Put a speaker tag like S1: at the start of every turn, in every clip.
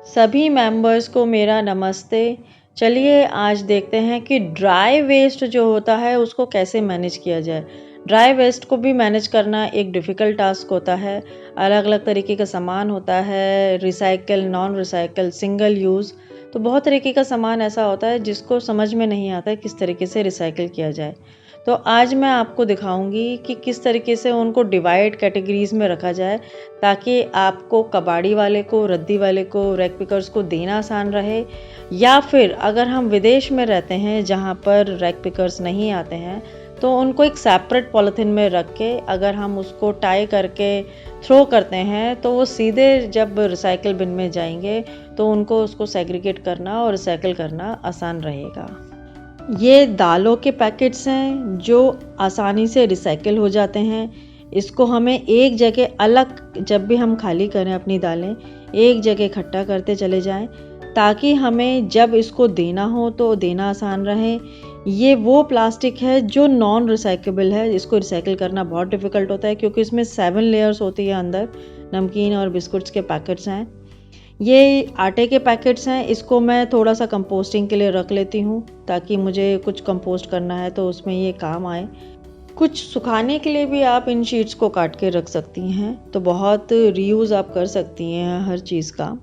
S1: सभी मेंबर्स को मेरा नमस्ते। चलिए आज देखते हैं कि ड्राई वेस्ट जो होता है उसको कैसे मैनेज किया जाए। ड्राई वेस्ट को भी मैनेज करना एक डिफ़िकल्ट टास्क होता है। अलग अलग तरीके का सामान होता है, recycle, non recycle, single use. तो बहुत तरीके का सामान ऐसा होता है जिसको समझ में नहीं आता है किस तरीके से रिसाइकिल किया जाए। तो आज मैं आपको दिखाऊंगी कि किस तरीके से उनको डिवाइड कैटेगरीज़ में रखा जाए ताकि आपको कबाड़ी वाले को, रद्दी वाले को, रैक पिकर्स को देना आसान रहे। या फिर अगर हम विदेश में रहते हैं जहाँ पर रैक पिकर्स नहीं आते हैं तो उनको एक सेपरेट पॉलिथीन में रख के अगर हम उसको टाई करके थ्रो करते हैं तो वो सीधे जब रिसाइकिल बिन में जाएंगे तो उनको उसको सेग्रीगेट करना और रिसाइकिल करना आसान रहेगा। ये दालों के पैकेट्स हैं जो आसानी से रिसाइकिल हो जाते हैं। इसको हमें एक जगह अलग, जब भी हम खाली करें अपनी दालें, एक जगह इकट्ठा करते चले जाएं ताकि हमें जब इसको देना हो तो देना आसान रहे। ये वो प्लास्टिक है जो नॉन रिसाइकेबल है। इसको रिसाइकिल करना बहुत डिफ़िकल्ट होता है क्योंकि इसमें 7 लेयर्स होती है। अंदर नमकीन और बिस्कुट्स के पैकेट्स हैं। ये आटे के पैकेट्स हैं। इसको मैं थोड़ा सा कंपोस्टिंग के लिए रख लेती हूँ ताकि मुझे कुछ कंपोस्ट करना है तो उसमें ये काम आए। कुछ सुखाने के लिए भी आप इन शीट्स को काट के रख सकती हैं, तो बहुत रीयूज़ आप कर सकती हैं हर चीज़ का।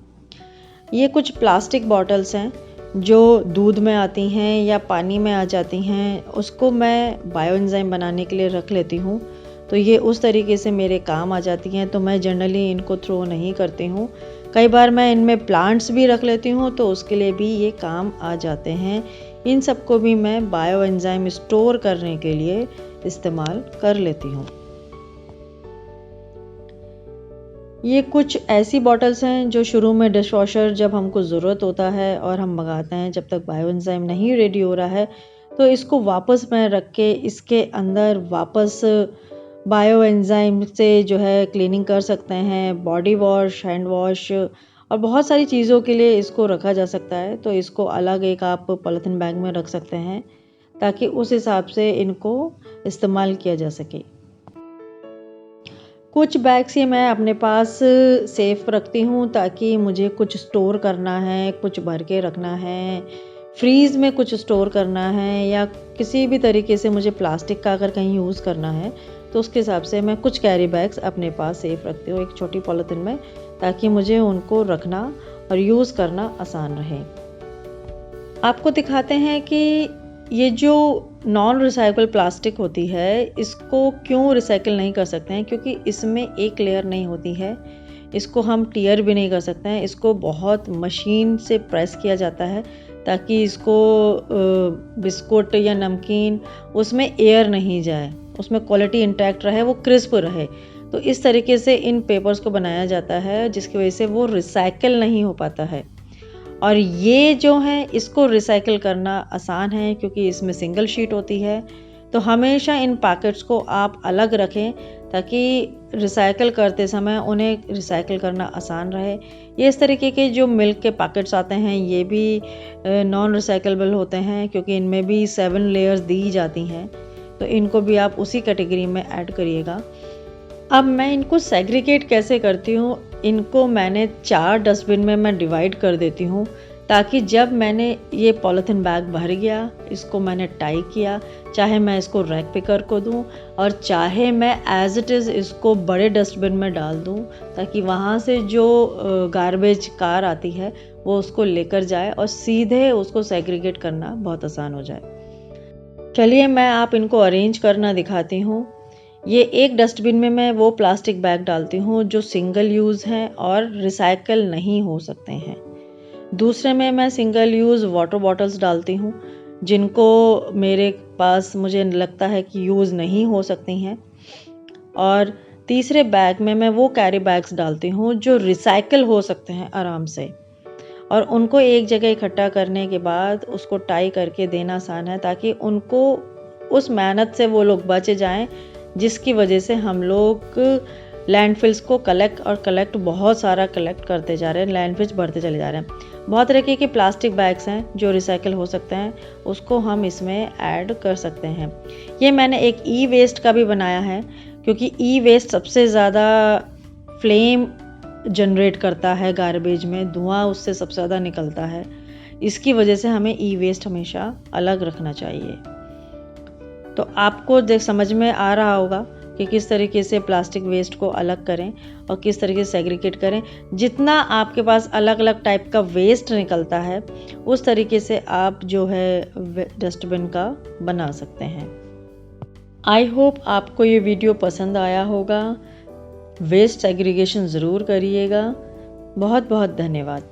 S1: ये कुछ प्लास्टिक बॉटल्स हैं जो दूध में आती हैं या पानी में आ जाती हैं, उसको मैं बायो एंजाइम बनाने के लिए रख लेती हूँ। तो ये उस तरीके से मेरे काम आ जाती हैं, तो मैं जनरली इनको थ्रो नहीं करती हूँ। कई बार मैं इनमें प्लांट्स भी रख लेती हूँ तो उसके लिए भी ये काम आ जाते हैं। इन सबको भी मैं बायो एंजाइम स्टोर करने के लिए इस्तेमाल कर लेती हूँ। ये कुछ ऐसी बॉटल्स हैं जो शुरू में डिशवॉशर जब हमको ज़रूरत होता है और हम मंगाते हैं, जब तक बायो एंजाइम नहीं रेडी हो रहा है तो इसको वापस में रख के इसके अंदर वापस बायो एंजाइम से जो है क्लीनिंग कर सकते हैं। बॉडी वॉश, हैंड वॉश और बहुत सारी चीज़ों के लिए इसको रखा जा सकता है। तो इसको अलग एक आप पॉलिथीन बैग में रख सकते हैं ताकि उस हिसाब से इनको इस्तेमाल किया जा सके। कुछ बैग्स ये मैं अपने पास सेफ रखती हूँ ताकि मुझे कुछ स्टोर करना है, कुछ भर के रखना है, फ्रीज़ में कुछ स्टोर करना है, या किसी भी तरीके से मुझे प्लास्टिक का अगर कहीं यूज़ करना है तो उसके हिसाब से मैं कुछ कैरी बैग्स अपने पास सेफ रखती हूँ एक छोटी पॉलिथीन में, ताकि मुझे उनको रखना और यूज़ करना आसान रहे। आपको दिखाते हैं कि ये जो नॉन रिसाइकल प्लास्टिक होती है इसको क्यों रिसाइकिल नहीं कर सकते हैं, क्योंकि इसमें एक लेयर नहीं होती है। इसको हम टीयर भी नहीं कर सकते हैं। इसको बहुत मशीन से प्रेस किया जाता है ताकि इसको बिस्कुट या नमकीन उसमें एयर नहीं जाए, उसमें क्वालिटी इंटैक्ट रहे, वो क्रिस्प रहे। तो इस तरीके से इन पेपर्स को बनाया जाता है जिसकी वजह से वो रिसाइकिल नहीं हो पाता है। और ये जो है इसको रिसाइकिल करना आसान है क्योंकि इसमें सिंगल शीट होती है। तो हमेशा इन पैकेट्स को आप अलग रखें ताकि रिसाइकिल करते समय उन्हें रिसाइकिल करना आसान रहे। ये इस तरीके के जो मिल्क के पैकेट्स आते हैं ये भी नॉन रिसाइकलेबल होते हैं क्योंकि इनमें भी 7 लेयर्स दी जाती हैं। तो इनको भी आप उसी कैटेगरी में ऐड करिएगा। अब मैं इनको सेग्रीगेट कैसे करती हूँ, इनको मैंने 4 डस्टबिन में मैं डिवाइड कर देती हूँ ताकि जब मैंने ये पॉलिथीन बैग भर गया, इसको मैंने टाई किया, चाहे मैं इसको रैक पिकर को दूँ और चाहे मैं एज इट इज़ इसको बड़े डस्टबिन में डाल दूँ ताकि वहाँ से जो गार्बेज कार आती है वो उसको लेकर जाए और सीधे उसको सेग्रीगेट करना बहुत आसान हो जाए। चलिए मैं आप इनको अरेंज करना दिखाती हूँ। ये एक डस्टबिन में मैं वो प्लास्टिक बैग डालती हूँ जो सिंगल यूज़ हैं और रिसाइकल नहीं हो सकते हैं। दूसरे में मैं सिंगल यूज़ वाटर बॉटल्स डालती हूँ जिनको मेरे पास मुझे लगता है कि यूज़ नहीं हो सकती हैं। और तीसरे बैग में मैं वो कैरी बैग्स डालती हूँ जो रिसाइकल हो सकते हैं आराम से, और उनको एक जगह इकट्ठा करने के बाद उसको टाई करके देना आसान है ताकि उनको उस मेहनत से वो लोग बच जाएं जिसकी वजह से हम लोग लैंडफिल्स को कलेक्ट बहुत सारा कलेक्ट करते जा रहे हैं, लैंडफिल्स बढ़ते चले जा रहे हैं। बहुत तरीके के प्लास्टिक बैग्स हैं जो रिसाइकिल हो सकते हैं, उसको हम इसमें ऐड कर सकते हैं। ये मैंने एक ई वेस्ट का भी बनाया है क्योंकि ई वेस्ट सबसे ज़्यादा फ्लेम जनरेट करता है गार्बेज में, धुआं उससे सबसे ज़्यादा निकलता है। इसकी वजह से हमें ई वेस्ट हमेशा अलग रखना चाहिए। तो आपको समझ में आ रहा होगा कि किस तरीके से प्लास्टिक वेस्ट को अलग करें और किस तरीके से सेग्रीगेट करें। जितना आपके पास अलग अलग टाइप का वेस्ट निकलता है उस तरीके से आप जो है डस्टबिन का बना सकते हैं। आई होप आपको ये वीडियो पसंद आया होगा। वेस्ट सेग्रीगेशन ज़रूर करिएगा। बहुत बहुत धन्यवाद।